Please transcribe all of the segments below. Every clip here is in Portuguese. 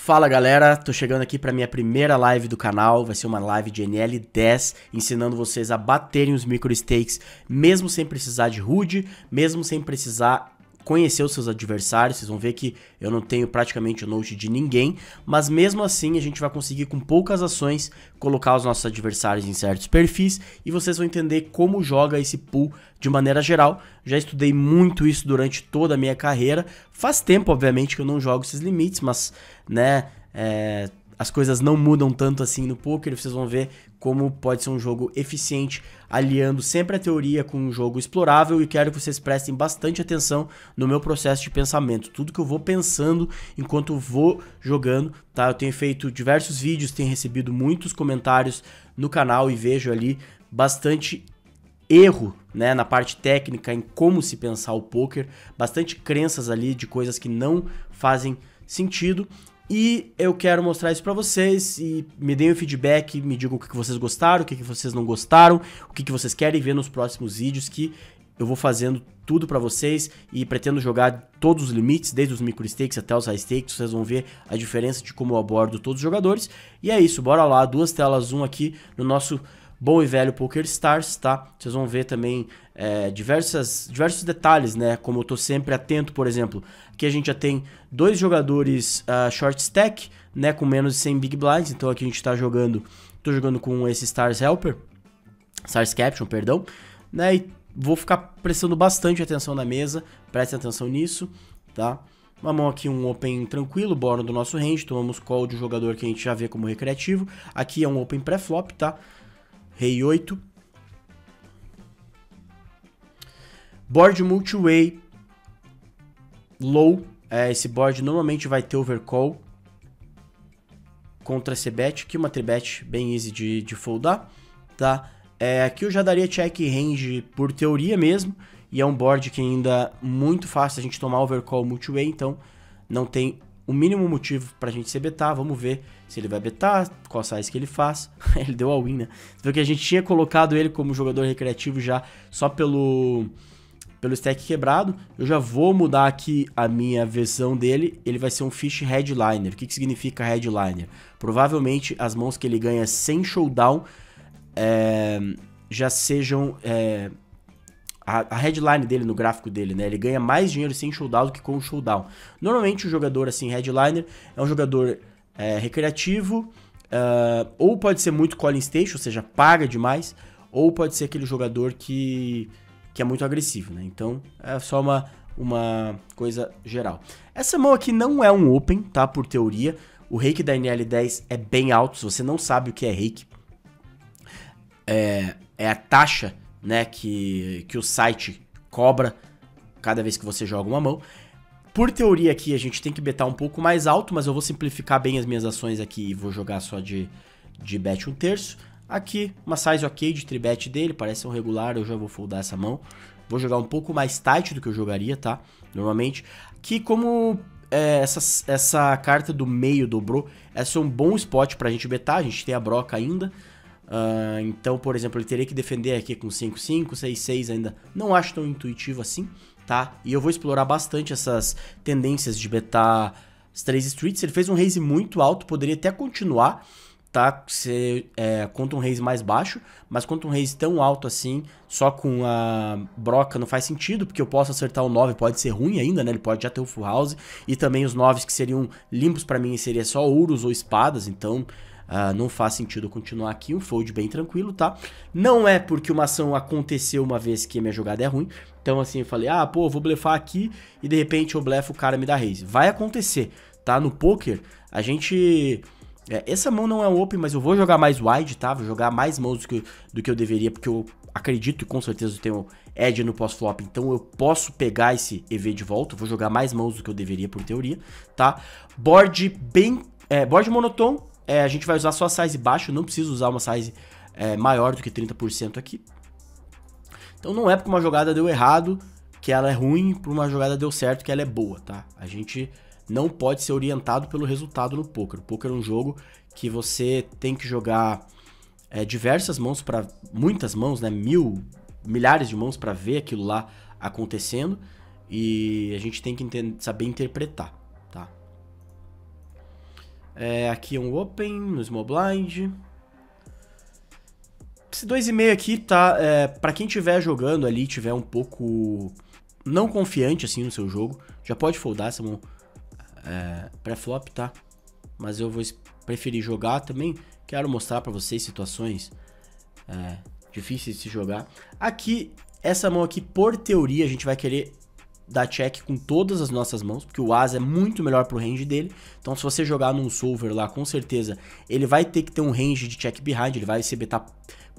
Fala galera, tô chegando aqui para minha primeira live do canal, vai ser uma live de NL10, ensinando vocês a baterem os micro stakes, mesmo sem precisar de HUD, mesmo sem precisar conhecer os seus adversários. Vocês vão ver que eu não tenho praticamente o note de ninguém, mas mesmo assim a gente vai conseguir com poucas ações colocar os nossos adversários em certos perfis e vocês vão entender como joga esse pool de maneira geral. Já estudei muito isso durante toda a minha carreira. Faz tempo, obviamente, que eu não jogo esses limites, mas, né, as coisas não mudam tanto assim no poker. Vocês vão ver como pode ser um jogo eficiente, aliando sempre a teoria com um jogo explorável, e quero que vocês prestem bastante atenção no meu processo de pensamento, tudo que eu vou pensando enquanto vou jogando, tá? Eu tenho feito diversos vídeos, tenho recebido muitos comentários no canal e vejo ali bastante erro, né, na parte técnica, em como se pensar o poker, bastante crenças ali de coisas que não fazem sentido. E eu quero mostrar isso pra vocês e me deem o feedback, me digam o que vocês gostaram, o que vocês não gostaram, o que vocês querem ver nos próximos vídeos, que eu vou fazendo tudo pra vocês e pretendo jogar todos os limites, desde os micro stakes até os high stakes. Vocês vão ver a diferença de como eu abordo todos os jogadores. E é isso, bora lá, duas telas zoom aqui no nosso bom e velho PokerStars, tá? Vocês vão ver também diversos detalhes, né? Como eu tô sempre atento, por exemplo, aqui a gente já tem dois jogadores short stack, né? Com menos de 100 big blinds. Então aqui a gente tá jogando, tô jogando com esse Stars Caption, perdão, né? E vou ficar prestando bastante atenção na mesa, prestem atenção nisso, tá? Uma mão aqui, um open tranquilo, bora do nosso range, tomamos call de um jogador que a gente já vê como recreativo. Aqui é um open pré-flop, tá? Rei 8. Board multi-way low. Esse board normalmente vai ter overcall contra c-bet. Aqui uma 3-bet bem easy de foldar, tá? Aqui eu já daria check range por teoria mesmo. E é um board que ainda é muito fácil a gente tomar overcall multi-way. Então não tem o mínimo motivo pra gente se betar. Vamos ver se ele vai betar, qual size que ele faz. Ele deu all-in, né? Você viu que a gente tinha colocado ele como jogador recreativo já só pelo stack quebrado. Eu já vou mudar aqui a minha versão dele. Ele vai ser um fish headliner. O que significa headliner? Provavelmente as mãos que ele ganha sem showdown já sejam... a headline dele no gráfico dele, né? Ele ganha mais dinheiro sem showdown do que com o showdown. Normalmente o jogador assim, headliner, é um jogador recreativo, ou pode ser muito calling station, ou seja, paga demais, ou pode ser aquele jogador que é muito agressivo, né? Então é só uma coisa geral. Essa mão aqui não é um open, tá? Por teoria. O rake da NL10 é bem alto. Se você não sabe o que é rake, é a taxa, né, que o site cobra cada vez que você joga uma mão. Por teoria aqui a gente tem que betar um pouco mais alto, mas eu vou simplificar bem as minhas ações aqui e vou jogar só de bet 1/3. Aqui uma size ok de 3-bet dele, parece um regular, eu já vou foldar essa mão. Vou jogar um pouco mais tight do que eu jogaria, tá? Normalmente. Aqui como essa carta do meio dobrou, essa é um bom spot pra gente betar, a gente tem a broca ainda. Então, por exemplo, ele teria que defender aqui com 5-5, 6-6 ainda. Não acho tão intuitivo assim, tá? E eu vou explorar bastante essas tendências de betar as 3 streets. Ele fez um raise muito alto, poderia até continuar, tá? Contra um raise mais baixo, mas contra um raise tão alto assim, só com a broca não faz sentido, porque eu posso acertar o 9, pode ser ruim ainda, né? Ele pode já ter o full house, e também os 9s que seriam limpos pra mim seria só ouros ou espadas, então... não faz sentido continuar aqui, um fold bem tranquilo, tá? Não é porque uma ação aconteceu uma vez que a minha jogada é ruim. Então assim, eu falei, pô, vou blefar aqui e de repente eu blefo, o cara me dá raise. Vai acontecer, tá? No poker, a gente... essa mão não é um open, mas eu vou jogar mais wide, tá? Vou jogar mais mãos do que eu deveria, porque eu acredito e com certeza eu tenho edge no pós-flop. Então eu posso pegar esse EV de volta, vou jogar mais mãos do que eu deveria por teoria, tá? Board bem... board monotone. A gente vai usar só a size baixo, não preciso usar uma size maior do que 30% aqui. Então não é porque uma jogada deu errado que ela é ruim, por uma jogada deu certo que ela é boa, tá? A gente não pode ser orientado pelo resultado no poker. O poker é um jogo que você tem que jogar diversas mãos, para muitas mãos, né? Milhares de mãos para ver aquilo lá acontecendo, e a gente tem que saber interpretar, tá? Aqui é um open no small blind. Esse 2,5 aqui tá, pra quem estiver jogando ali, tiver um pouco não confiante assim no seu jogo, já pode foldar essa mão pré-flop, tá? Mas eu vou preferir jogar também. Quero mostrar pra vocês situações difíceis de se jogar. Aqui, essa mão aqui, por teoria, a gente vai querer dar check com todas as nossas mãos, porque o As é muito melhor pro range dele. Então se você jogar num solver lá, com certeza, ele vai ter que ter um range de check behind, ele vai se betar,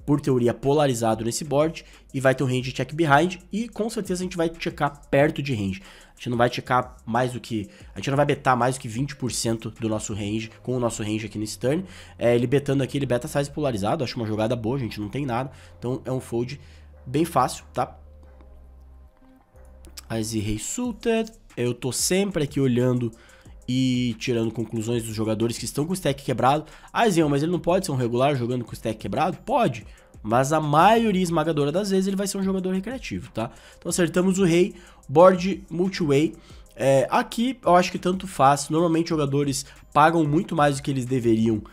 por teoria, polarizado nesse board, e vai ter um range de check behind, e com certeza a gente vai checar perto de range. A gente não vai checar mais do que... A gente não vai betar mais do que 20% do nosso range, com o nosso range aqui nesse turn. Ele betando aqui, ele beta size polarizado, acho uma jogada boa, a gente não tem nada. Então é um fold bem fácil, tá? As Rei Suited, eu tô sempre aqui olhando e tirando conclusões dos jogadores que estão com o stack quebrado. Zion, mas ele não pode ser um regular jogando com o stack quebrado? Pode, mas a maioria esmagadora das vezes ele vai ser um jogador recreativo, tá? Então acertamos o rei, board multi-way. Aqui eu acho que tanto faz, normalmente jogadores pagam muito mais do que eles deveriam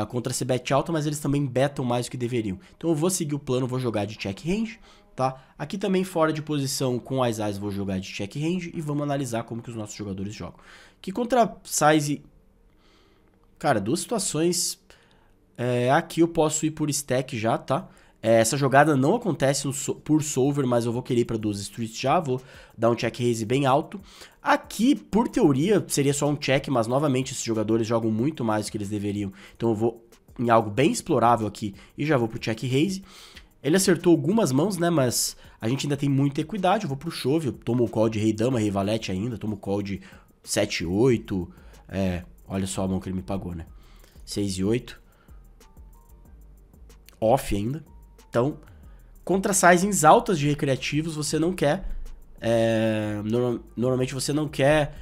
contra esse bet alta, mas eles também betam mais do que deveriam. Então eu vou seguir o plano, vou jogar de check range. Tá? Aqui também fora de posição com as As vou jogar de check range e vamos analisar como que os nossos jogadores jogam. Que contra size, cara, duas situações, aqui eu posso ir por stack já, tá? Essa jogada não acontece por solver, mas eu vou querer ir para 12 streets já, vou dar um check raise bem alto. Aqui, por teoria, seria só um check, mas novamente esses jogadores jogam muito mais do que eles deveriam. Então eu vou em algo bem explorável aqui e já vou pro check raise. Ele acertou algumas mãos, né, mas a gente ainda tem muita equidade. Eu vou pro chove, eu tomo o call de rei dama, rei valete ainda, tomo o call de 7 e 8. Olha só a mão que ele me pagou, né? 6 e 8. Off ainda. Então, contra sizings altas de recreativos, você não quer... normalmente você não quer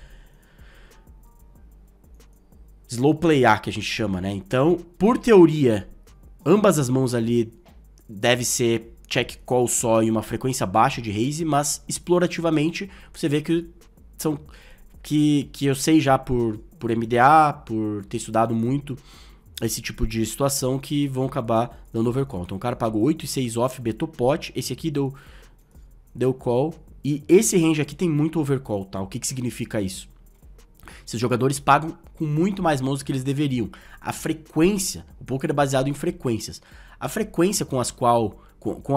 slow playar, que a gente chama, né? Então, por teoria, ambas as mãos ali deve ser check call só em uma frequência baixa de raise, mas explorativamente você vê que são que eu sei já por MDA, por ter estudado muito esse tipo de situação, que vão acabar dando overcall. Então o cara pagou 8 e 6 off, betou pot, esse aqui deu call, e esse range aqui tem muito overcall, tá? O que significa isso? Esses jogadores pagam com muito mais mãos do que eles deveriam. A frequência, o poker é baseado em frequências. A frequência com a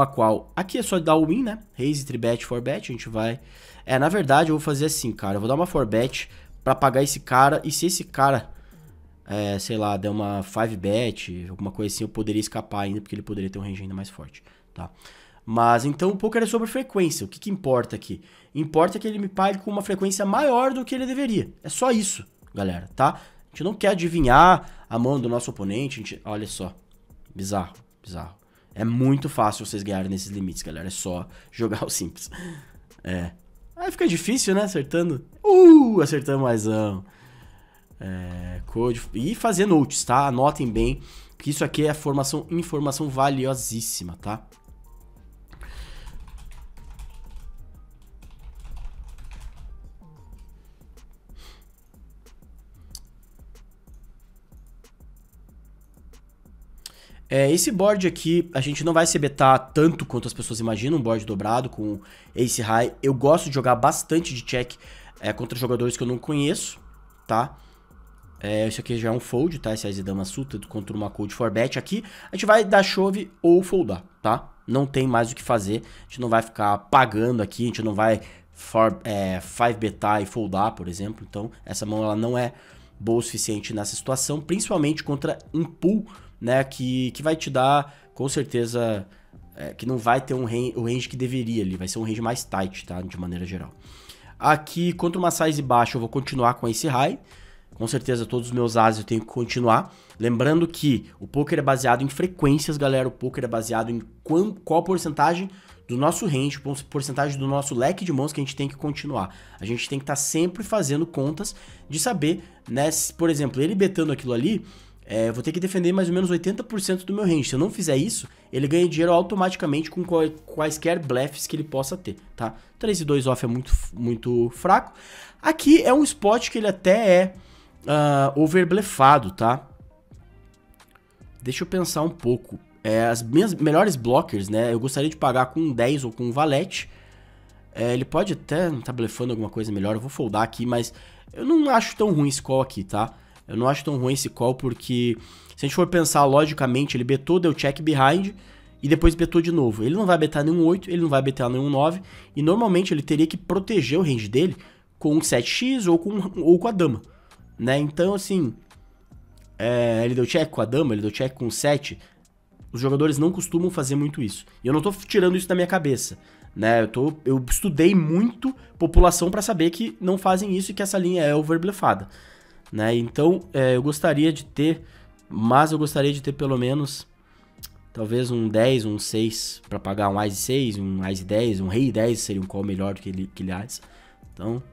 qual... Aqui é só dar o win, né? Raise, 3bet, 4bet, a gente vai... na verdade eu vou fazer assim, cara. Eu vou dar uma 4bet pra pagar esse cara. E se esse cara, sei lá, der uma 5bet, alguma coisa assim, eu poderia escapar ainda, porque ele poderia ter um range ainda mais forte, tá? Mas então o poker é sobre frequência. O que importa aqui? Importa que ele me pague com uma frequência maior do que ele deveria. É só isso, galera, tá? A gente não quer adivinhar a mão do nosso oponente. Olha só. Bizarro, bizarro. É muito fácil vocês ganharem nesses limites, galera. É só jogar o simples. Aí fica difícil, né? Acertando. Acertamos maisão. Code. E fazer notes, tá? Anotem bem que isso aqui é informação valiosíssima, tá? Esse board aqui, a gente não vai se betar tanto quanto as pessoas imaginam, um board dobrado com ace high. Eu gosto de jogar bastante de check contra jogadores que eu não conheço, tá? Isso aqui já é um fold, tá? Esse Ace Dama Suited contra uma code 4bet aqui. A gente vai dar chove ou foldar, tá? Não tem mais o que fazer. A gente não vai ficar pagando aqui, a gente não vai 5betar e foldar, por exemplo. Então, essa mão ela não é boa o suficiente nessa situação, principalmente contra um pool, né, que vai te dar, com certeza, que não vai ter o range que deveria ali, vai ser um range mais tight, tá, de maneira geral. Aqui, contra uma size baixa, eu vou continuar com esse high, com certeza todos os meus ases eu tenho que continuar. Lembrando que o poker é baseado em frequências, galera, o poker é baseado em qual porcentagem do nosso range, porcentagem do nosso leque de mãos que a gente tem que continuar. A gente tem que estar sempre fazendo contas de saber, né, se, por exemplo, ele betando aquilo ali, eu vou ter que defender mais ou menos 80% do meu range. Se eu não fizer isso, ele ganha dinheiro automaticamente com quaisquer bleffs que ele possa ter, tá? 3 e 2 off é muito fraco. Aqui é um spot que ele até over blefado, tá? Deixa eu pensar um pouco. As minhas melhores blockers, né? Eu gostaria de pagar com um 10 ou com um valete. Ele pode até estar blefando alguma coisa melhor. Eu vou foldar aqui, mas eu não acho tão ruim esse call aqui, tá? Eu não acho tão ruim esse call porque, se a gente for pensar logicamente, ele betou, deu check behind e depois betou de novo. Ele não vai betar nenhum 8, ele não vai betar nenhum 9. E normalmente ele teria que proteger o range dele com um 7x ou com a dama, né? Então, assim, ele deu check com a dama, ele deu check com o 7. Os jogadores não costumam fazer muito isso. E eu não tô tirando isso da minha cabeça, né? Eu estudei muito população pra saber que não fazem isso e que essa linha é overblefada, né? Então, eu gostaria de ter, mas eu gostaria de ter pelo menos, talvez um 10, um 6 pra pagar um Ice 6, um Ice 10, um Rei 10 seria um call melhor do que ele Ice. Então,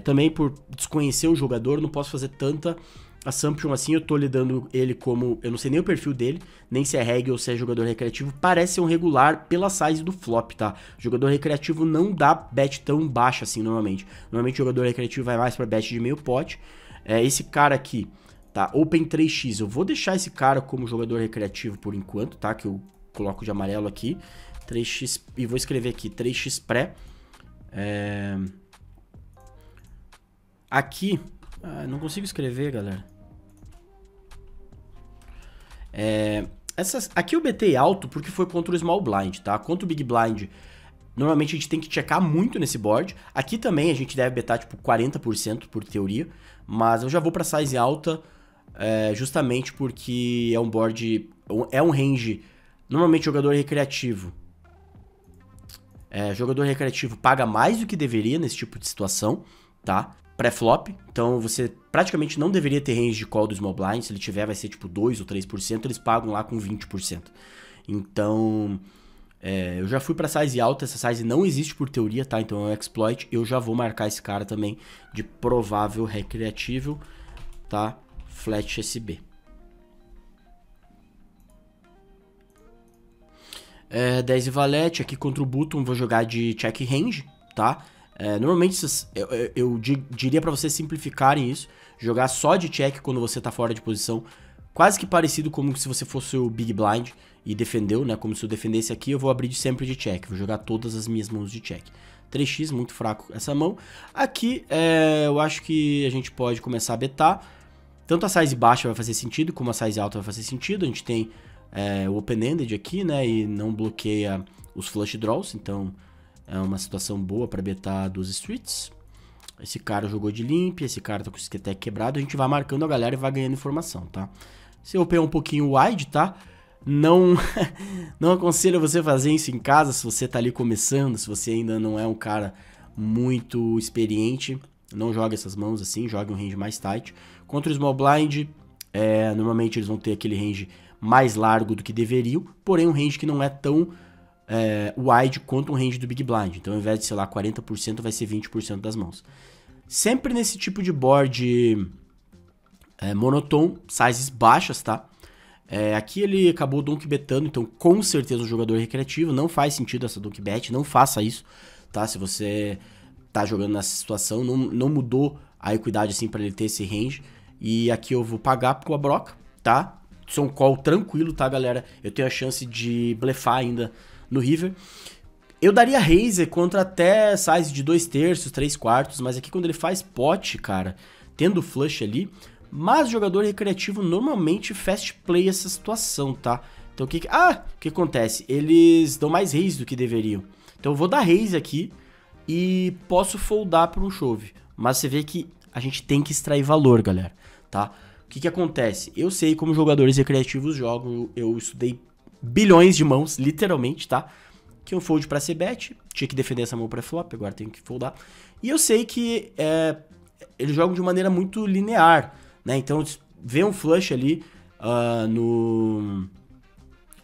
também por desconhecer o jogador, não posso fazer tanta assumption assim. Eu tô lidando ele como, eu não sei nem o perfil dele, nem se é reg ou se é jogador recreativo. Parece ser um regular pela size do flop, tá? Jogador recreativo não dá bet tão baixa assim normalmente. Normalmente o jogador recreativo vai mais pra bet de meio pote. Esse cara aqui, tá? Open 3x. Eu vou deixar esse cara como jogador recreativo por enquanto, tá? Que eu coloco de amarelo aqui. 3x, e vou escrever aqui 3x pré. Aqui, não consigo escrever, galera. Aqui eu betei alto porque foi contra o Small Blind, tá? Contra o Big Blind, normalmente a gente tem que checar muito nesse board. Aqui também a gente deve betar tipo 40% por teoria, mas eu já vou pra size alta justamente porque é um board, é um range. Normalmente jogador recreativo paga mais do que deveria nesse tipo de situação, tá? Pré-flop, então você praticamente não deveria ter range de call do Small Blind. Se ele tiver, vai ser tipo 2 ou 3%, eles pagam lá com 20%. Então, eu já fui pra size alta, essa size não existe por teoria, tá? Então é um exploit, eu já vou marcar esse cara também de provável recreativo, tá? Flat SB. 10 e valete, aqui contra o Button vou jogar de check range, tá? Normalmente eu diria pra vocês simplificarem isso, jogar só de check quando você tá fora de posição, quase que parecido como se você fosse o Big Blind e defendeu, né? Como se eu defendesse aqui, eu vou abrir sempre de check, vou jogar todas as minhas mãos de check. 3x, muito fraco essa mão. Aqui, eu acho que a gente pode começar a betar. Tanto a size baixa vai fazer sentido, como a size alta vai fazer sentido. A gente tem o open-ended aqui, né? E não bloqueia os flush draws, então é uma situação boa para betar dos streets. Esse cara jogou de limp, esse cara tá com o sketech quebrado. A gente vai marcando a galera e vai ganhando informação, tá? Se eu pegar um pouquinho wide, tá? Não aconselho você fazer isso em casa se você tá ali começando, se você ainda não é um cara muito experiente. Não joga essas mãos assim, joga um range mais tight. Contra o Small Blind, normalmente eles vão ter aquele range mais largo do que deveriam, porém um range que não é tão wide quanto um range do Big Blind. Então ao invés de, sei lá, 40%, vai ser 20% das mãos. Sempre nesse tipo de board monotone, sizes baixas, tá? Aqui ele acabou donk betando, então com certeza um jogador recreativo. Não faz sentido essa donk bet, não faça isso, tá? Se você tá jogando nessa situação, não mudou a equidade assim pra ele ter esse range. E aqui eu vou pagar com a broca, tá? Isso é um call tranquilo, tá, galera? Eu tenho a chance de blefar ainda no river. Eu daria raise contra até size de 2/3, 3/4, mas aqui quando ele faz pot, cara, tendo flush ali, mas jogador recreativo normalmente fast play essa situação, tá? Então o que acontece? Eles dão mais raise do que deveriam. Então eu vou dar raise aqui e posso foldar para um shove. Mas você vê que a gente tem que extrair valor, galera, tá? O que acontece? Eu sei como jogadores recreativos jogam, eu estudei bilhões de mãos, literalmente, tá? Que um fold pra ser bet, tinha que defender essa mão pré-flop, agora tenho que foldar. E eu sei que eles jogam de maneira muito linear, né? Então, vê um flush ali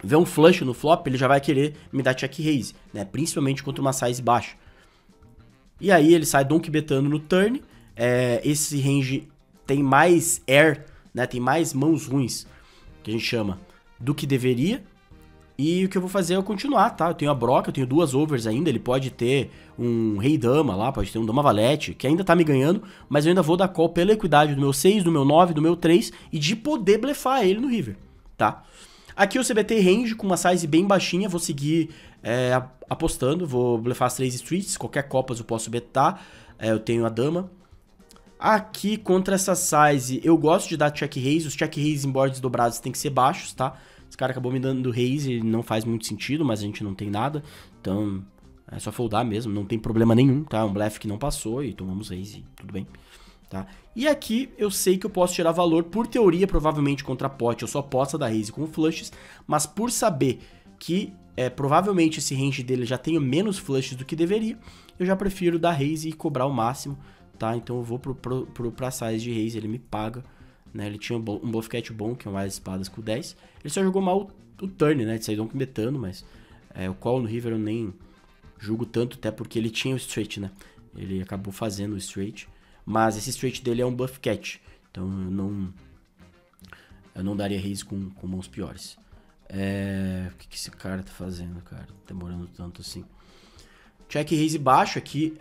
vê um flush no flop, ele já vai querer me dar check raise, né? Principalmente contra uma size baixa. E aí ele sai donk betando no turn, esse range tem mais air, né? Tem mais mãos ruins, que a gente chama, do que deveria. E o que eu vou fazer é eu continuar, tá? Eu tenho a broca, eu tenho 2 overs ainda, ele pode ter um rei dama lá, pode ter um dama valete, que ainda tá me ganhando, mas eu ainda vou dar call pela equidade do meu 6, do meu 9, do meu 3 e de poder blefar ele no river, tá? Aqui o CBT range com uma size bem baixinha, vou seguir apostando, vou blefar as 3 streets, qualquer copas eu posso betar, eu tenho a dama. Aqui contra essa size eu gosto de dar check raise, os check raise em boards dobrados tem que ser baixos, tá? Esse cara acabou me dando raise, não faz muito sentido, mas a gente não tem nada. Então, é só foldar mesmo, não tem problema nenhum, tá? É um blefe que não passou e tomamos raise, tudo bem, tá? E aqui eu sei que eu posso tirar valor, por teoria, provavelmente contra pot, eu só posso dar raise com flushes, mas por saber que provavelmente esse range dele já tenha menos flushes do que deveria, eu já prefiro dar raise e cobrar o máximo, tá? Então eu vou pra size de raise, ele me paga. Né, ele tinha um bluff catch bom, que é um mais espadas com 10. Ele só jogou mal o turn, né? De sair com betando, mas o call no river eu nem julgo tanto, até porque ele tinha o straight, né? Ele acabou fazendo o straight. Mas esse straight dele é um bluff catch. Então eu não daria raise com mãos piores. O que esse cara tá fazendo, cara? Demorando tanto assim. Check raise baixo aqui.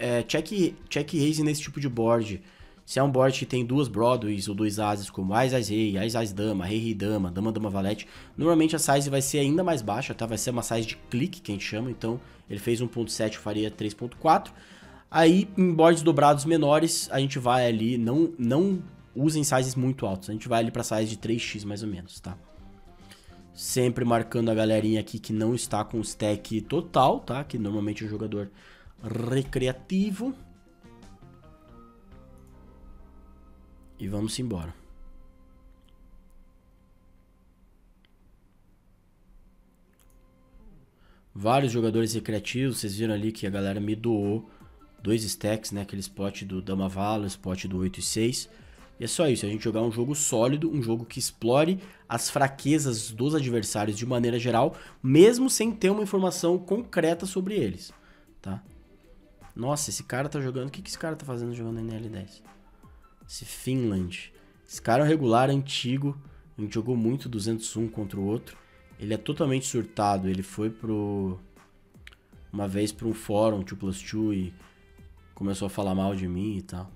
Check raise nesse tipo de board. Se é um board que tem 2 Broadways ou 2 ases, como Ás, Ás, Rei, Ás, Ás, Dama, Rei, Rei, Dama, Dama, Dama, Valete, normalmente a size vai ser ainda mais baixa, tá? Vai ser uma size de clique, que a gente chama, então ele fez 1.7, eu faria 3.4. Aí, em boards dobrados menores, a gente vai ali, não usem sizes muito altos, a gente vai ali pra size de 3x mais ou menos, tá? Sempre marcando a galerinha aqui que não está com o stack total, tá? Que normalmente é um jogador recreativo. E vamos embora. Vários jogadores recreativos. Vocês viram ali que a galera me doou 2 stacks, né? Aquele spot do Dama Vala, spot do 8 e 6. E é só isso. A gente jogar um jogo sólido. Um jogo que explore as fraquezas dos adversários de maneira geral. Mesmo sem ter uma informação concreta sobre eles. Tá? Nossa, esse cara tá jogando... O que esse cara tá fazendo jogando NL10? Esse Finland. Esse cara é um regular antigo. A gente jogou muito 201 contra o outro. Ele é totalmente surtado. Ele foi uma vez para um fórum 2+2 e começou a falar mal de mim e tal.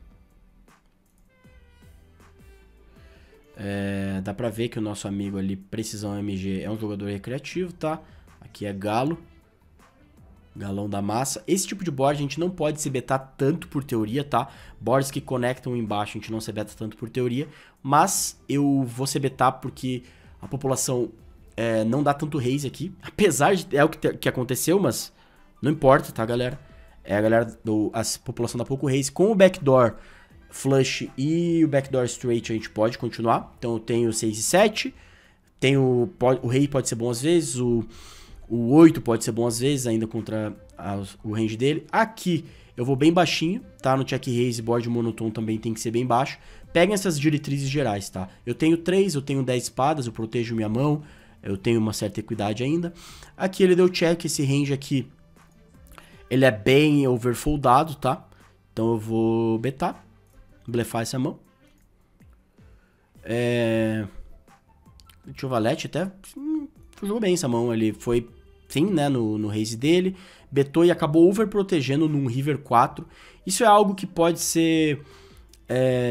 Dá pra ver que o nosso amigo ali, Precisão MG, é um jogador recreativo, tá? Aqui é Galo. Galão da massa. Esse tipo de board a gente não pode se betar tanto por teoria, tá? Boards que conectam embaixo a gente não se beta tanto por teoria. Mas eu vou se betar porque a população não dá tanto raise aqui. Apesar de... É o que aconteceu, mas não importa, tá, galera? A população dá pouco raise. Com o backdoor flush e o backdoor straight a gente pode continuar. Então eu tenho 6 e 7. O rei pode ser bom às vezes, o 8 pode ser bom às vezes, ainda contra o range dele. Aqui eu vou bem baixinho, tá? No check raise, board monotone também tem que ser bem baixo. Peguem essas diretrizes gerais, tá? Eu tenho 3, eu tenho 10 espadas, eu protejo minha mão, eu tenho uma certa equidade ainda. Aqui ele deu check, esse range aqui, ele é bem overfoldado, tá? Então eu vou betar, blefar essa mão. Deixa eu valete até... Jogou bem essa mão, ele foi sim, né, no raise dele, betou e acabou overprotegendo num river 4. Isso é algo que pode ser,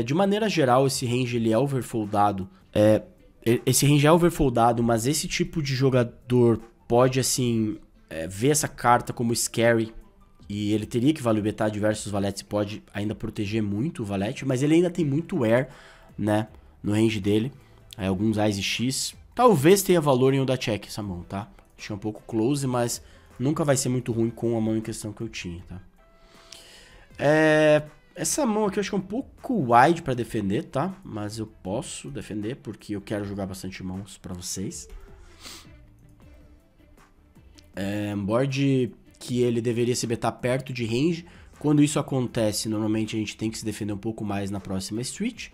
de maneira geral, esse range ele é overfoldado. Esse range é overfoldado, mas esse tipo de jogador pode, assim, ver essa carta como scary. E ele teria que value betar diversos valetes e pode ainda proteger muito o valete, mas ele ainda tem muito air, né, no range dele. Alguns Ás e X... Talvez tenha valor em eu dar check essa mão, tá? Acho que é um pouco close, mas nunca vai ser muito ruim com a mão em questão que eu tinha, tá? Essa mão aqui eu acho que é um pouco wide pra defender, tá? Mas eu posso defender porque eu quero jogar bastante mãos pra vocês. Um board que ele deveria se betar perto de range. Quando isso acontece, normalmente a gente tem que se defender um pouco mais na próxima street.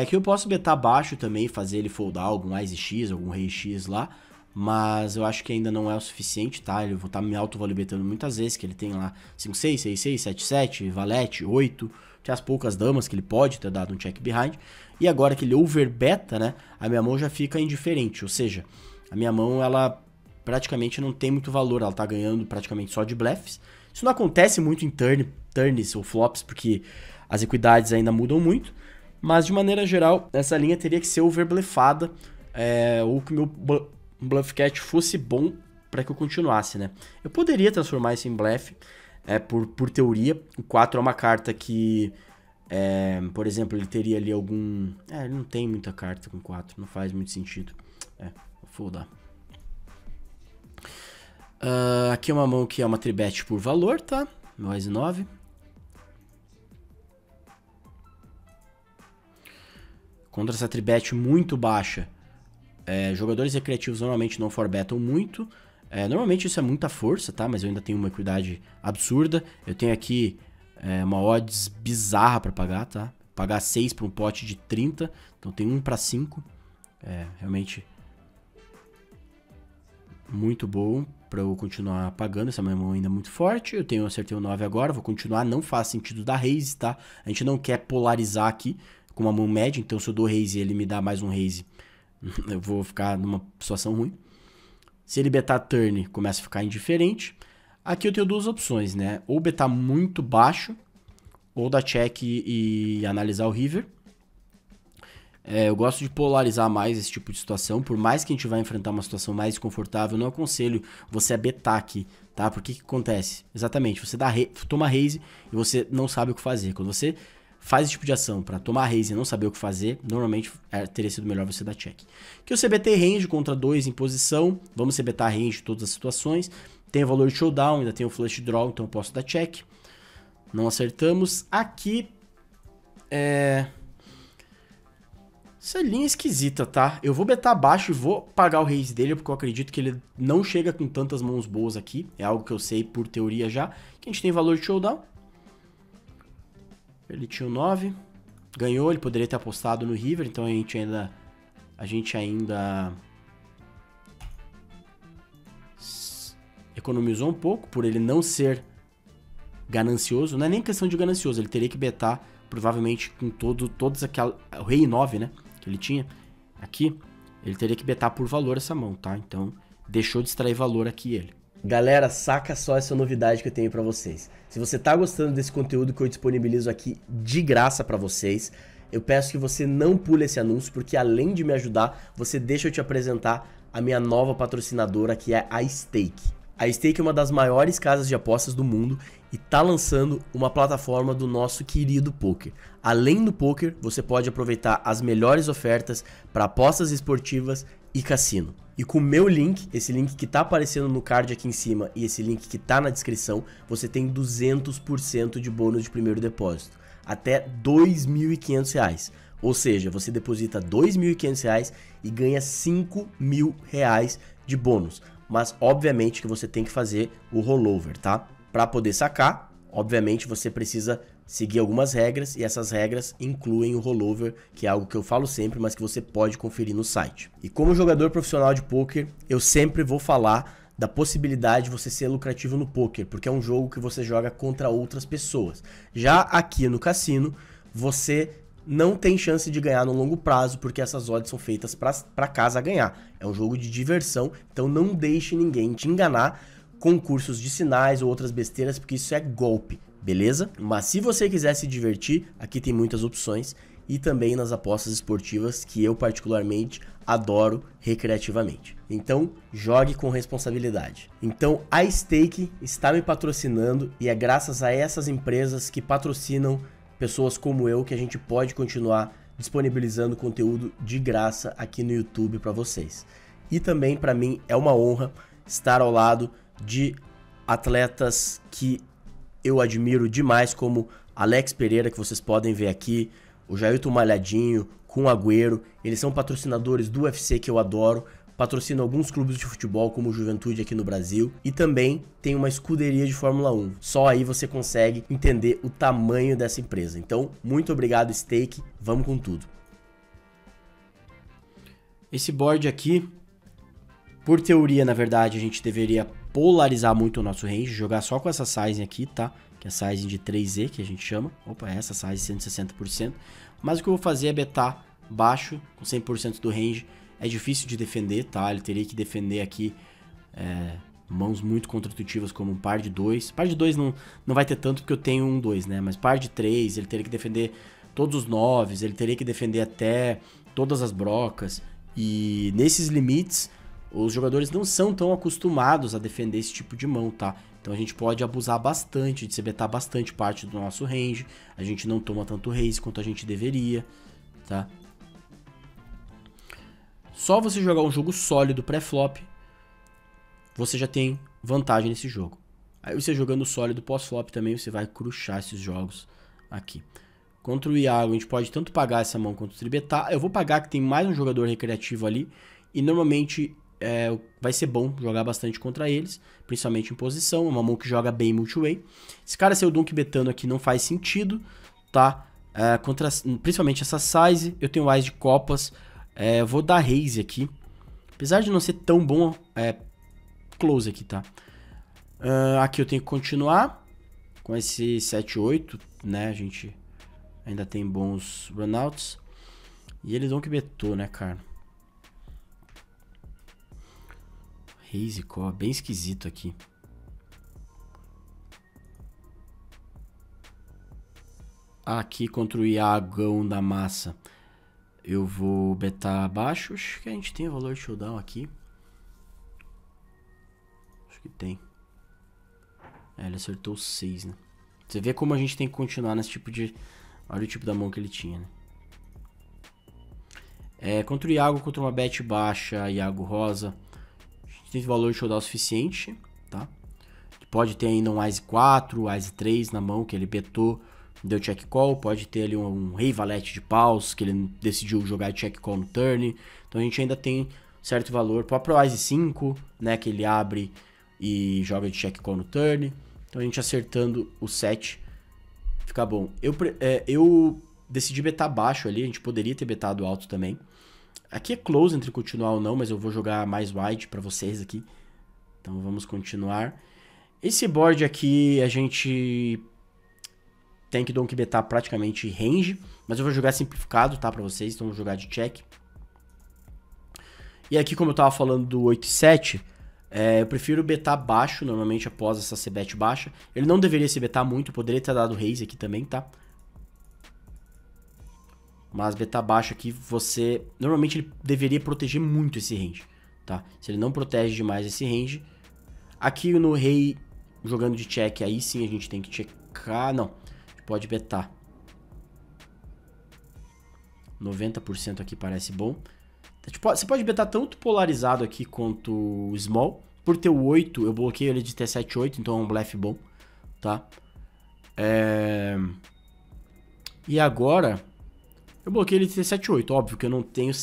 Que eu posso betar baixo também, fazer ele foldar algum Ás e X, algum Rei X lá. Mas eu acho que ainda não é o suficiente, tá? Eu vou estar me auto-value betando muitas vezes, que ele tem lá 5-6, 6-6, 7-7, valete, 8. Tem as poucas damas que ele pode ter dado um check behind. E agora que ele overbeta, né? A minha mão já fica indiferente, ou seja, a minha mão, ela praticamente não tem muito valor, ela tá ganhando praticamente só de blefs. Isso não acontece muito em turns ou flops, porque as equidades ainda mudam muito, mas de maneira geral, essa linha teria que ser overblefada, ou que o meu bluff catch fosse bom para que eu continuasse, né? Eu poderia transformar isso em blefe, por teoria. O 4 é uma carta que, por exemplo, ele teria ali algum... ele não tem muita carta com 4, não faz muito sentido. Vou foldar. Aqui é uma mão que é uma tribet por valor, tá? Meu As 9. Contra essa tribet muito baixa, jogadores recreativos normalmente não forbetam muito. Normalmente isso é muita força, tá? Mas eu ainda tenho uma equidade absurda. Eu tenho aqui uma odds bizarra pra pagar, tá? Pagar 6 pra um pote de 30. Então tem 1 pra 5. Realmente muito bom pra eu continuar pagando. Essa minha mão ainda é muito forte. Eu acertei o 9 agora, vou continuar. Não faz sentido dar raise, tá? A gente não quer polarizar aqui com uma mão média. Então se eu dou raise e ele me dá mais um raise, eu vou ficar numa situação ruim. Se ele betar turn, começa a ficar indiferente. Aqui eu tenho duas opções, né? Ou betar muito baixo, ou dar check e analisar o river. Eu gosto de polarizar mais esse tipo de situação. Por mais que a gente vai enfrentar uma situação mais desconfortável, eu não aconselho você a betar aqui, tá? Porque que acontece? Exatamente, você toma raise e você não sabe o que fazer. Quando você faz esse tipo de ação para tomar raise e não saber o que fazer, normalmente teria sido melhor você dar check. Aqui o CBT range contra 2 em posição. Vamos CBtar range em todas as situações. Tem o valor de showdown, ainda tem o flush draw, então eu posso dar check. Não acertamos. Aqui essa linha é esquisita, tá? Eu vou betar abaixo e vou pagar o raise dele, porque eu acredito que ele não chega com tantas mãos boas aqui. É algo que eu sei por teoria já. Que a gente tem valor de showdown. Ele tinha o 9. Ganhou, ele poderia ter apostado no river, então a gente ainda economizou um pouco por ele não ser ganancioso. Não é nem questão de ganancioso, ele teria que betar provavelmente com todos aquela... O rei 9, né? Que ele tinha aqui, ele teria que betar por valor essa mão, tá? Então, deixou de extrair valor aqui ele. Galera, saca só essa novidade que eu tenho pra vocês. Se você tá gostando desse conteúdo que eu disponibilizo aqui de graça pra vocês, eu peço que você não pule esse anúncio, porque além de me ajudar, você deixa eu te apresentar a minha nova patrocinadora, que é a Stake. A Stake é uma das maiores casas de apostas do mundo e tá lançando uma plataforma do nosso querido poker. Além do poker, você pode aproveitar as melhores ofertas para apostas esportivas e cassino. E com o meu link, esse link que tá aparecendo no card aqui em cima e esse link que tá na descrição, você tem 200% de bônus de primeiro depósito, até R$ 2.500. Ou seja, você deposita R$ 2.500 e ganha R$ 5.000 de bônus. Mas obviamente que você tem que fazer o rollover, tá? Para poder sacar, obviamente você precisa seguir algumas regras e essas regras incluem o rollover, que é algo que eu falo sempre, mas que você pode conferir no site. E como jogador profissional de poker, eu sempre vou falar da possibilidade de você ser lucrativo no poker, porque é um jogo que você joga contra outras pessoas. Já aqui no cassino, você não tem chance de ganhar no longo prazo, porque essas odds são feitas para casa ganhar. É um jogo de diversão, então não deixe ninguém te enganar com cursos de sinais ou outras besteiras, porque isso é golpe, beleza? Mas se você quiser se divertir, aqui tem muitas opções e também nas apostas esportivas, que eu particularmente adoro recreativamente. Então, jogue com responsabilidade. Então, a Stake está me patrocinando e é graças a essas empresas que patrocinam pessoas como eu que a gente pode continuar disponibilizando conteúdo de graça aqui no YouTube para vocês. E também para mim é uma honra estar ao lado de atletas que eu admiro demais, como Alex Pereira, que vocês podem ver aqui, o Jailton Malhadinho, com o Agüero. Eles são patrocinadores do UFC que eu adoro. Patrocina alguns clubes de futebol como o Juventude aqui no Brasil e também tem uma escuderia de Fórmula 1. Só aí você consegue entender o tamanho dessa empresa. Então, muito obrigado, Stake. Vamos com tudo. Esse board aqui, por teoria, na verdade, a gente deveria polarizar muito o nosso range, jogar só com essa sizing aqui, tá? Que é a sizing de 3Z, que a gente chama. Opa, essa sizing 160%. Mas o que eu vou fazer é betar baixo, com 100% do range. É difícil de defender, tá? Ele teria que defender aqui Mãos muito contra-intuitivas como um par de 2. Par de 2 não vai ter tanto porque eu tenho um 2, né? Mas par de 3, ele teria que defender todos os 9, ele teria que defender até todas as brocas. E nesses limites, os jogadores não são tão acostumados a defender esse tipo de mão, tá? Então a gente pode abusar bastante, de se betar bastante parte do nosso range. A gente não toma tanto raise quanto a gente deveria, tá? Só você jogar um jogo sólido pré-flop, você já tem vantagem nesse jogo. Aí você jogando sólido pós-flop também, você vai crushar esses jogos aqui. Contra o Iago, a gente pode tanto pagar essa mão quanto tribetar. Eu vou pagar que tem mais um jogador recreativo ali. E normalmente vai ser bom jogar bastante contra eles, principalmente em posição. É uma mão que joga bem multi-way. Esse cara ser o Dunk betando aqui não faz sentido, tá? Principalmente essa size. Eu tenho Ás de copas. Eu vou dar raise aqui. Apesar de não ser tão bom, close aqui, tá? Aqui eu tenho que continuar com esse 7-8, né? A gente ainda tem bons runouts. E ele Dunk betou, né, cara? Raise call, bem esquisito aqui. Aqui contra o Iagão da massa, eu vou betar abaixo. Acho que a gente tem o valor de showdown aqui. Acho que tem. Ele acertou 6, né? Você vê como a gente tem que continuar nesse tipo de... Olha o tipo da mão que ele tinha, né? Contra o Iago, contra uma bet baixa, Iago rosa, a gente tem valor de showdown suficiente, tá? Pode ter ainda um Ás 4, Ás 3 na mão, que ele betou, deu check call. Pode ter ali um rei valete de paus, que ele decidiu jogar check call no turn. Então a gente ainda tem certo valor. O próprio Ás 5, né, que ele abre e joga de check call no turn. Então a gente acertando o 7 fica bom. Eu decidi betar baixo ali, a gente poderia ter betado alto também. Aqui é close entre continuar ou não, mas eu vou jogar mais wide pra vocês aqui. Então vamos continuar. Esse board aqui a gente tem que Donk betar praticamente range, mas eu vou jogar simplificado, tá, pra vocês, então eu vou jogar de check. E aqui, como eu tava falando do 8 e 7, eu prefiro betar baixo, normalmente após essa c-bet baixa. Ele não deveria se betar muito, poderia ter dado raise aqui também, tá? Mas betar baixo aqui, normalmente ele deveria proteger muito esse range, tá? Se ele não protege demais esse range... Aqui no rei, jogando de check, aí sim a gente tem que checar... Não, pode betar. 90% aqui parece bom. Você pode betar tanto polarizado aqui quanto o small. Por ter o 8, eu bloqueio ele de ter 7-8, então é um blefe bom, tá? E agora... Eu bloqueei ele de ter 7-8, óbvio que eu não tenho...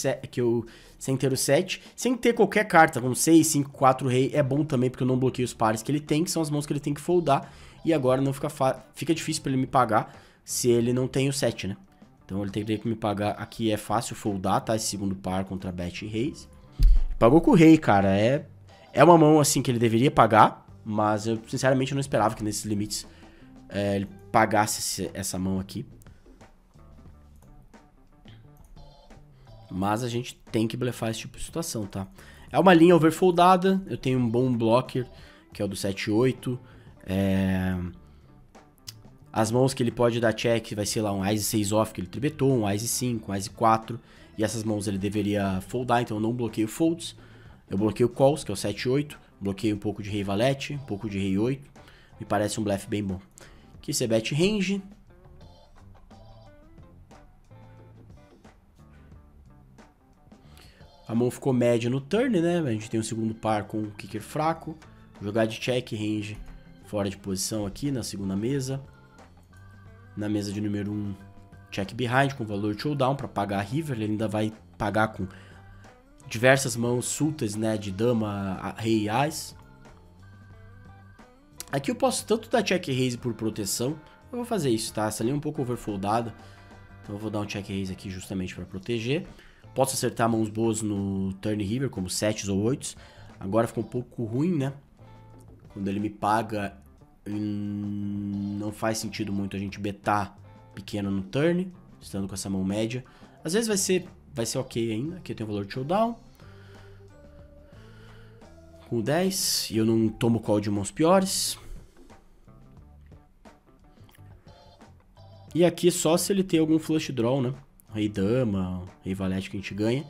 Sem ter o 7, sem ter qualquer carta, como 6, 5, 4, rei, é bom também, porque eu não bloqueio os pares que ele tem, que são as mãos que ele tem que foldar. E agora não fica difícil pra ele me pagar se ele não tem o 7, né? Então ele teria que me pagar, aqui é fácil foldar, tá? Esse segundo par contra bet e reis. Pagou com o rei, cara, é uma mão assim que ele deveria pagar, mas eu sinceramente não esperava que nesses limites ele pagasse essa mão aqui. Mas a gente tem que blefar esse tipo de situação, tá? É uma linha overfoldada, eu tenho um bom blocker, que é o do 7-8. As mãos que ele pode dar check vai ser lá um Ás 6 off, que ele tribetou, um Ás 5, um Ás 4. E essas mãos ele deveria foldar, então eu não bloqueio folds. Eu bloqueio calls, que é o 7-8. Bloqueio um pouco de rei valete, um pouco de rei 8. Me parece um blefe bem bom. Aqui você bet range. A mão ficou média no turn, né? A gente tem um segundo par com o kicker fraco. Jogar de check, range, fora de posição aqui na segunda mesa. Na mesa de número 1, check behind com valor de showdown para pagar a river. Ele ainda vai pagar com diversas mãos suitas, né? De dama, rei e ás. Aqui eu posso tanto dar check raise por proteção. Eu vou fazer isso, tá? Essa linha é um pouco overfoldada. Então eu vou dar um check raise aqui justamente para proteger. Posso acertar mãos boas no turn river, como 7s ou 8s. Agora ficou um pouco ruim, né? Quando ele me paga, não faz sentido muito a gente betar pequeno no turn, estando com essa mão média. Às vezes vai ser ok ainda. Aqui eu tenho o valor de showdown. com o 10. E eu não tomo call de mãos piores. E aqui só se ele tem algum flush draw, né? Rei dama, rei valete que a gente ganha.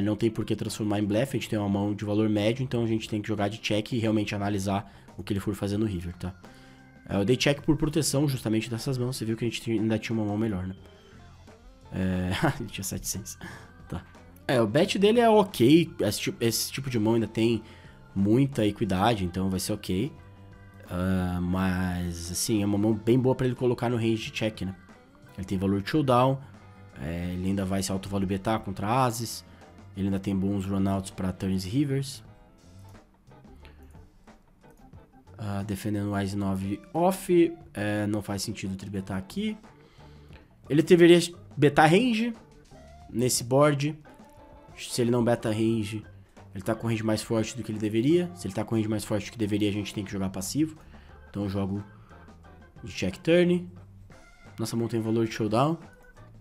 Não tem por que transformar em blefe, a gente tem uma mão de valor médio, então a gente tem que jogar de check e realmente analisar o que ele for fazer no river, tá? Eu dei check por proteção justamente dessas mãos, você viu que a gente ainda tinha uma mão melhor, né? Ele tinha 7-6, tá. O bet dele é ok, esse tipo de mão ainda tem muita equidade, então vai ser ok. Mas, assim, é uma mão bem boa pra ele colocar no range de check, né? Ele tem valor de showdown, ele ainda vai se auto-value betar contra ases, ele ainda tem bons runouts pra turns e rivers. Defendendo o Ice 9 off, não faz sentido tribetar aqui. Ele deveria betar range nesse board. Se ele não beta range, ele tá com range mais forte do que ele deveria. Se ele tá com range mais forte do que deveria, a gente tem que jogar passivo. Então eu jogo de check turn. Nossa mão tem valor de showdown.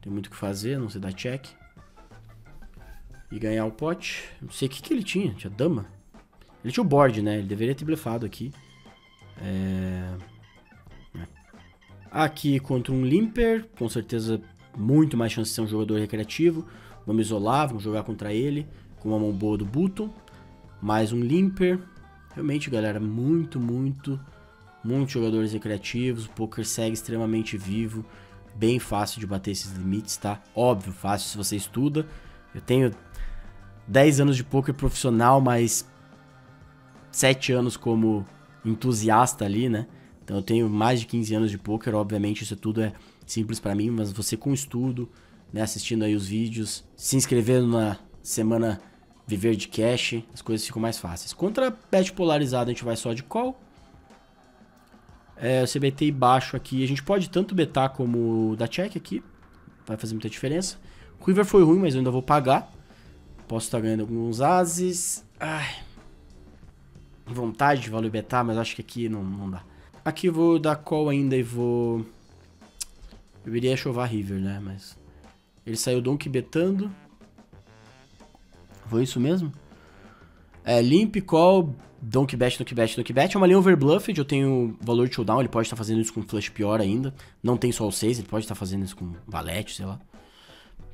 Tem muito o que fazer, não sei dar check. E ganhar o pot. Não sei o que ele tinha. Tinha dama? Ele tinha o board, né? Ele deveria ter blefado aqui. Aqui contra um limper. Com certeza muito mais chance de ser um jogador recreativo. Vamos isolar, vamos jogar contra ele. Com uma mão boa do Button. Mais um limper. Realmente, galera, muitos jogadores recreativos. O poker segue extremamente vivo. Bem fácil de bater esses limites, tá? Óbvio, fácil se você estuda. Eu tenho 10 anos de poker profissional, mas 7 anos como entusiasta ali, né? Então eu tenho mais de 15 anos de poker. Obviamente isso tudo é simples pra mim, mas você com estudo, né, assistindo aí os vídeos, se inscrevendo na semana Viver de Cash, as coisas ficam mais fáceis. Contra bet polarizado a gente vai só de call. O CBT baixo aqui, a gente pode tanto betar como dar check aqui. Vai fazer muita diferença. O river foi ruim, mas eu ainda vou pagar. Posso estar ganhando alguns ases. Ai, vontade de value betar, mas acho que aqui não dá. Aqui eu vou dar call ainda e vou... Eu iria chovar river, né? Mas... Ele saiu donk betando. Foi isso mesmo? Limp, call, donk bet, donk bet, donk bet. É uma linha overbluffed, eu tenho valor de showdown, ele pode estar fazendo isso com flush pior ainda. Não tem só o 6, ele pode estar fazendo isso com valete, sei lá.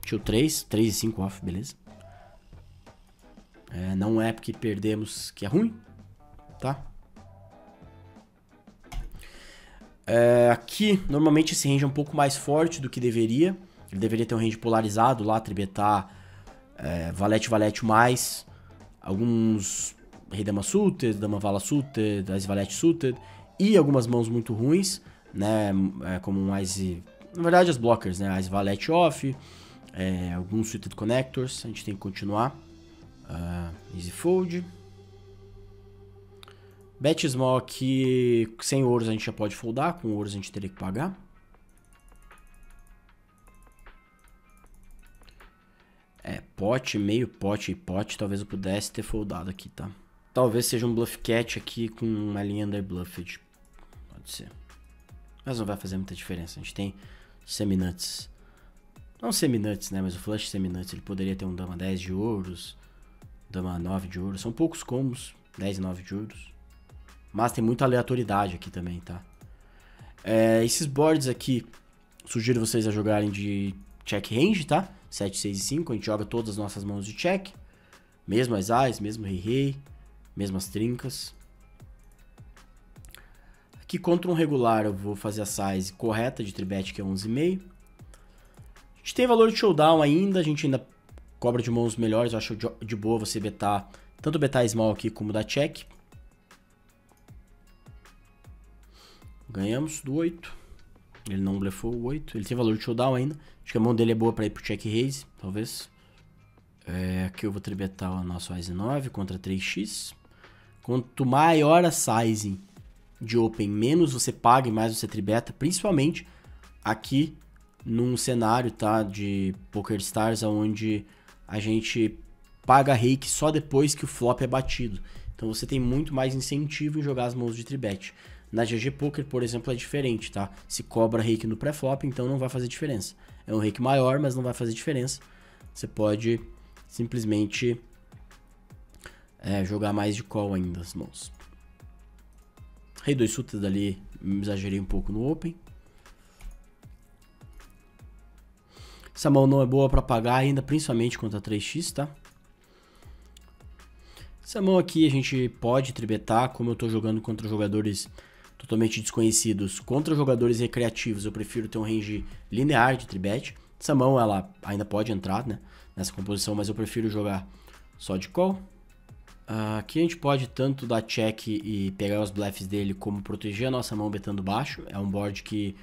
Tio 3 e 5 off, beleza. Não é porque perdemos que é ruim, tá? Aqui, normalmente esse range é um pouco mais forte do que deveria. Ele deveria ter um range polarizado lá, tribetar valete mais. Alguns rei dama suited, dama vala suited, as valete suited. E algumas mãos muito ruins, né? Como um ice... Na verdade as blockers, né? As valete off. Alguns suited connectors. A gente tem que continuar. Easy fold. Bet small aqui, sem ouros a gente já pode foldar, com ouros a gente teria que pagar. Pote, meio pote e pote, talvez eu pudesse ter foldado aqui, tá? Talvez seja um bluff catch aqui com uma linha underbluffed. Pode ser. Mas não vai fazer muita diferença, a gente tem semi-nuts. Não semi-nuts, né, mas o flush semi-nuts, ele poderia ter um dama 10 de ouros, dama 9 de ouros, são poucos combos, 10 e 9 de ouros. Mas tem muita aleatoriedade aqui também, tá? Esses boards aqui, sugiro vocês a jogarem de check range, tá? 7, 6 e 5, a gente joga todas as nossas mãos de check. Mesmo as ais, mesmo rei, mesmo as trincas. Aqui contra um regular eu vou fazer a size correta de tribet, que é 11,5. A gente tem valor de showdown ainda, a gente ainda cobra de mãos melhores. Eu acho de boa você betar, tanto betar small aqui como dar check. Ganhamos do 8. Ele não blefou o 8. Ele tem valor de showdown ainda. Acho que a mão dele é boa pra ir pro check raise, talvez. Aqui eu vou tribetar o nosso Ice 9 contra 3x. Quanto maior a sizing de open, menos você paga e mais você tribeta. Principalmente aqui num cenário, tá, de PokerStars, onde a gente paga rake só depois que o flop é batido. Então você tem muito mais incentivo em jogar as mãos de tribet. Na GG Poker, por exemplo, é diferente, tá? Se cobra rake no pré-flop, então não vai fazer diferença. É um rake maior, mas não vai fazer diferença. Você pode simplesmente jogar mais de call ainda as mãos. Rei 2 suited ali, exagerei um pouco no open. Essa mão não é boa pra pagar ainda, principalmente contra 3x, tá? Essa mão aqui a gente pode tribetar, como eu tô jogando contra jogadores totalmente desconhecidos. Contra jogadores recreativos eu prefiro ter um range linear de tribet. Essa mão ela ainda pode entrar, né, nessa composição, mas eu prefiro jogar só de call. Aqui a gente pode tanto dar check e pegar os bluffs dele, como proteger a nossa mão betando baixo. É um board que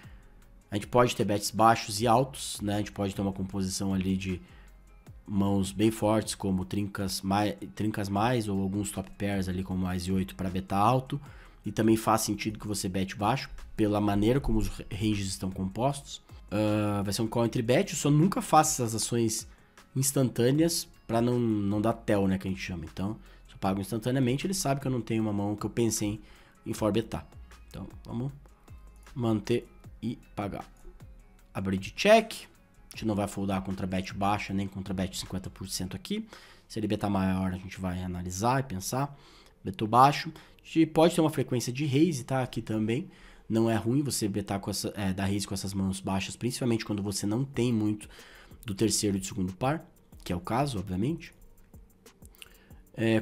a gente pode ter bets baixos e altos, né? A gente pode ter uma composição ali de mãos bem fortes, como trincas mais ou alguns top pairs ali, como mais e 8 para betar alto. E também faz sentido que você bete baixo, pela maneira como os ranges estão compostos. Vai ser um call entre bet, eu só nunca faço essas ações instantâneas para não dar tell, né, que a gente chama. Então, se eu pago instantaneamente, ele sabe que eu não tenho uma mão que eu pensei em for betar. Então, vamos manter e pagar. Abrir de check. A gente não vai foldar contra bet baixa, nem contra bet 50% aqui. Se ele betar maior, a gente vai analisar e pensar. Betou baixo. A gente pode ter uma frequência de raise, tá? Aqui também. Não é ruim você betar com dar raise com essas mãos baixas, principalmente quando você não tem muito do terceiro e do segundo par, que é o caso, obviamente.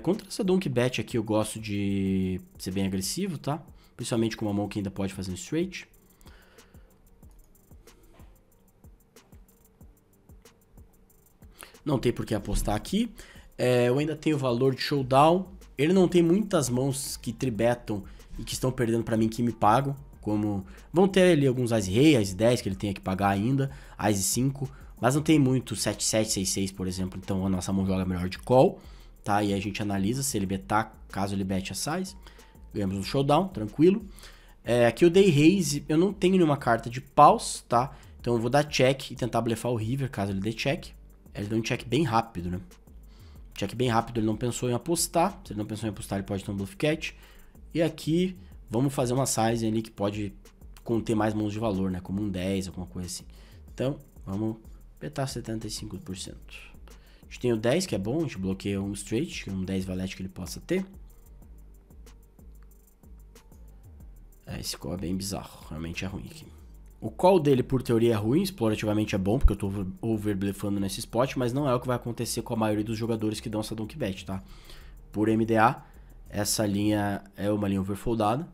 Contra essa donk bet aqui eu gosto de ser bem agressivo, tá? Principalmente com uma mão que ainda pode fazer um straight. Não tem por que apostar aqui. Eu ainda tenho o valor de showdown. Ele não tem muitas mãos que tribetam e que estão perdendo pra mim que me pagam. Como vão ter ali alguns As Rei, As 10 que ele tenha que pagar ainda. As 5. Mas não tem muito 7-7, 6-6, por exemplo. Então a nossa mão joga melhor de call. Tá? E a gente analisa se ele betar, caso ele bete a size. Ganhamos um showdown, tranquilo. Aqui eu dei raise. Eu não tenho nenhuma carta de paus, tá? Então eu vou dar check e tentar blefar o river, caso ele dê check. Ele deu um check bem rápido, né? Check bem rápido, ele não pensou em apostar. Se ele não pensou em apostar, ele pode ter um bluff catch. E aqui, vamos fazer uma size ali que pode conter mais mãos de valor, né? Como um 10, alguma coisa assim. Então, vamos betar 75%. A gente tem o 10, que é bom. A gente bloqueia um straight, que é um 10 valete que ele possa ter. Esse call é bem bizarro. Realmente é ruim aqui. O call dele, por teoria, é ruim, explorativamente é bom, porque eu tô overblefando nesse spot, mas não é o que vai acontecer com a maioria dos jogadores que dão essa donk bet, tá? Por MDA, essa linha é uma linha overfoldada,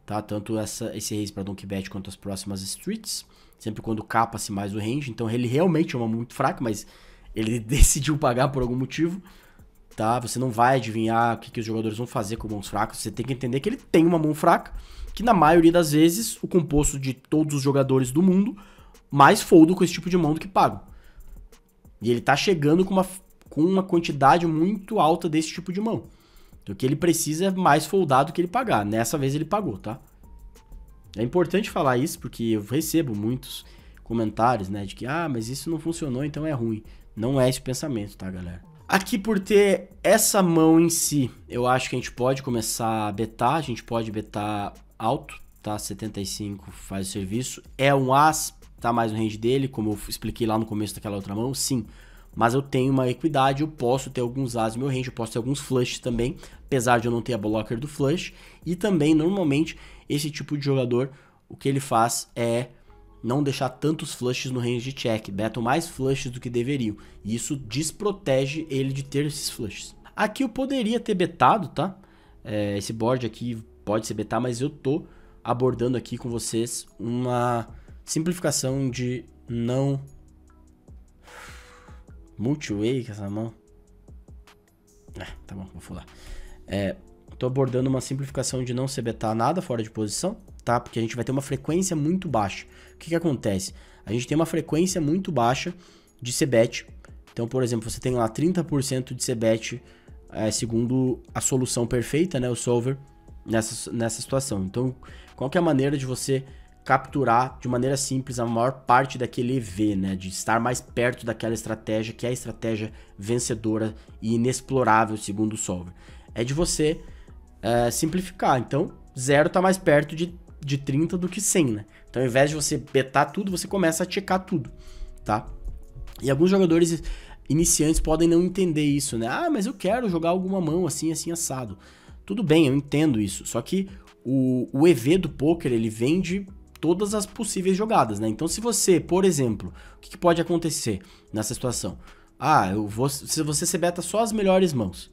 tá? Tanto esse raise para donk bet quanto as próximas streets, sempre quando capa-se mais o range, então ele realmente é uma muito fraca, mas ele decidiu pagar por algum motivo, tá? Você não vai adivinhar o que os jogadores vão fazer com mãos fracas, você tem que entender que ele tem uma mão fraca, que na maioria das vezes, o composto de todos os jogadores do mundo mais foldam com esse tipo de mão do que pagam. E ele tá chegando com uma quantidade muito alta desse tipo de mão. Então o que ele precisa é mais foldar do que ele pagar. Nessa vez ele pagou, tá? É importante falar isso, porque eu recebo muitos comentários, né? De que, mas isso não funcionou, então é ruim. Não é esse o pensamento, tá, galera? Aqui, por ter essa mão em si, eu acho que a gente pode começar a betar. A gente pode betar alto, tá? 75 faz o serviço. É um as, tá mais no range dele, como eu expliquei lá no começo daquela outra mão, sim. Mas eu tenho uma equidade, eu posso ter alguns as no meu range, eu posso ter alguns flushes também, apesar de eu não ter a blocker do flush. E também, normalmente, esse tipo de jogador, o que ele faz é não deixar tantos flushes no range de check, betam mais flushes do que deveriam. E isso desprotege ele de ter esses flushes. Aqui eu poderia ter betado, tá? Esse board aqui pode ser betar, mas eu tô abordando aqui com vocês uma simplificação de não multi-way com essa mão. Tá bom, vou falar. Tô abordando uma simplificação de não ser betar nada fora de posição, tá? Porque a gente vai ter uma frequência muito baixa. O que acontece? A gente tem uma frequência muito baixa de c-bet. Então, por exemplo, você tem lá 30% de c-bet segundo a solução perfeita, né? O solver nessa situação. Então, qual que é a maneira de você capturar de maneira simples a maior parte daquele EV, né? De estar mais perto daquela estratégia que é a estratégia vencedora e inexplorável segundo o solver. É de você simplificar. Então, 0 tá mais perto de 30 do que 100, né? Então, ao invés de você betar tudo, você começa a checar tudo, tá? E alguns jogadores iniciantes podem não entender isso, né? Ah, mas eu quero jogar alguma mão assim, assim, assado. Tudo bem, eu entendo isso. Só que o EV do poker, ele vende todas as possíveis jogadas, né? Então, se você, por exemplo, o que pode acontecer nessa situação? Ah, se você beta só as melhores mãos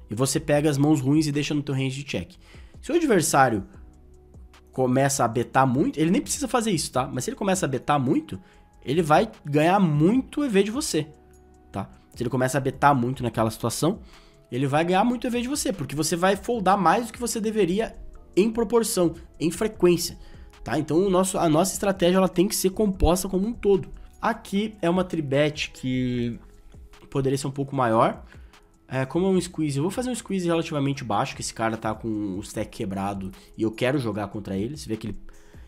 e você pega as mãos ruins e deixa no teu range de check. Se o adversário começa a betar muito, ele nem precisa fazer isso, tá? Mas se ele começa a betar muito, ele vai ganhar muito EV de você, tá? Se ele começa a betar muito naquela situação, ele vai ganhar muito EV de você, porque você vai foldar mais do que você deveria em proporção, em frequência, tá? Então a nossa estratégia ela tem que ser composta como um todo. Aqui é uma tribet que poderia ser um pouco maior. Como é um squeeze, eu vou fazer um squeeze relativamente baixo, que esse cara tá com o stack quebrado e eu quero jogar contra ele. Você vê que ele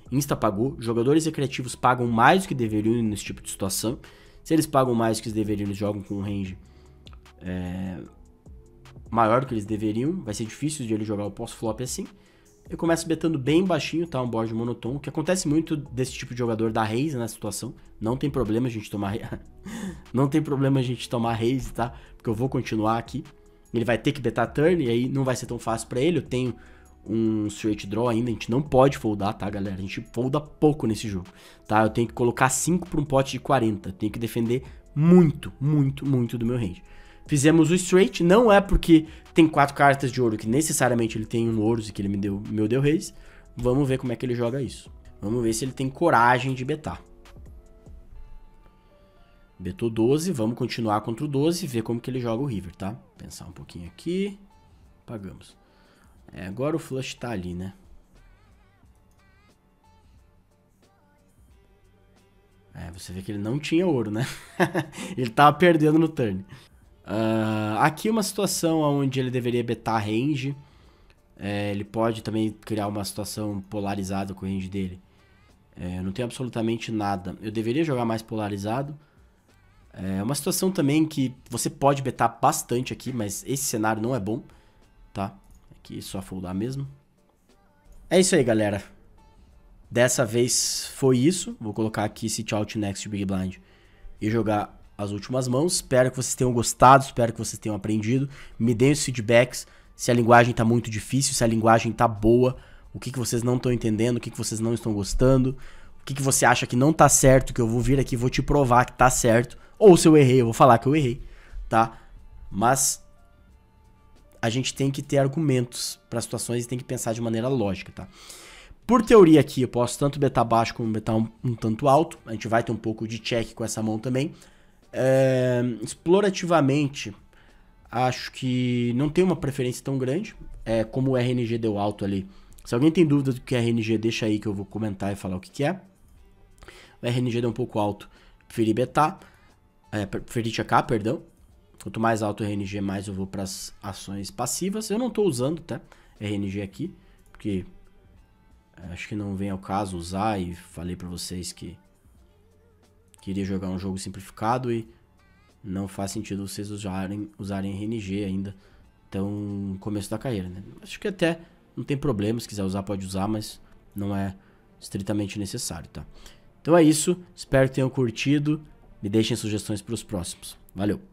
insta pagou. Jogadores recreativos pagam mais do que deveriam nesse tipo de situação. Se eles pagam mais do que eles deveriam, eles jogam com um range maior do que eles deveriam. Vai ser difícil de ele jogar o pós-flop assim. Eu começo betando bem baixinho, tá? Um board monotone, o que acontece muito desse tipo de jogador dar raise na situação. Não tem problema a gente tomar não tem problema a gente tomar raise, tá? Porque eu vou continuar aqui. Ele vai ter que betar turn e aí não vai ser tão fácil pra ele. Eu tenho um straight draw ainda, a gente não pode foldar, tá, galera? A gente folda pouco nesse jogo, tá? Eu tenho que colocar 5 pra um pote de 40. Tenho que defender muito, muito, muito do meu range. Fizemos o straight, não é porque tem 4 cartas de ouro que necessariamente ele tem um ouros e que ele me deu raise. Vamos ver como é que ele joga isso. Vamos ver se ele tem coragem de betar. Betou 12, vamos continuar contra o 12 e ver como que ele joga o river, tá? Pensar um pouquinho aqui. Pagamos. Agora o flush tá ali, né? Você vê que ele não tinha ouro, né? Ele tava perdendo no turn. Aqui uma situação onde ele deveria betar range. Ele pode também criar uma situação polarizada com o range dele. Eu não tenho absolutamente nada. Eu deveria jogar mais polarizado. É uma situação também que você pode betar bastante aqui, mas esse cenário não é bom, tá? Aqui é só foldar mesmo. É isso aí, galera. Dessa vez foi isso. Vou colocar aqui sit out next big blind e jogar as últimas mãos. Espero que vocês tenham gostado, espero que vocês tenham aprendido. Me deem os feedbacks, se a linguagem tá muito difícil, se a linguagem tá boa, o que vocês não estão entendendo, o que vocês não estão gostando, o que você acha que não tá certo, que eu vou vir aqui e vou te provar que tá certo. Ou se eu errei, eu vou falar que eu errei, tá? Mas a gente tem que ter argumentos para situações e tem que pensar de maneira lógica, tá? Por teoria aqui, eu posso tanto betar baixo como betar um tanto alto. A gente vai ter um pouco de check com essa mão também. Explorativamente, acho que não tem uma preferência tão grande. Como o RNG deu alto ali. Se alguém tem dúvida do que é RNG, deixa aí que eu vou comentar e falar o que é. O RNG deu um pouco alto, preferi betar. Preferi checar, perdão. Quanto mais alto o RNG, mais eu vou para as ações passivas. Eu não estou usando, tá? RNG aqui, porque acho que não vem ao caso usar e falei para vocês que queria jogar um jogo simplificado e não faz sentido vocês usarem RNG ainda. Então, começo da carreira, né? Acho que até não tem problema, se quiser usar pode usar, mas não é estritamente necessário, tá? Então é isso, espero que tenham curtido. Me deixem sugestões para os próximos. Valeu!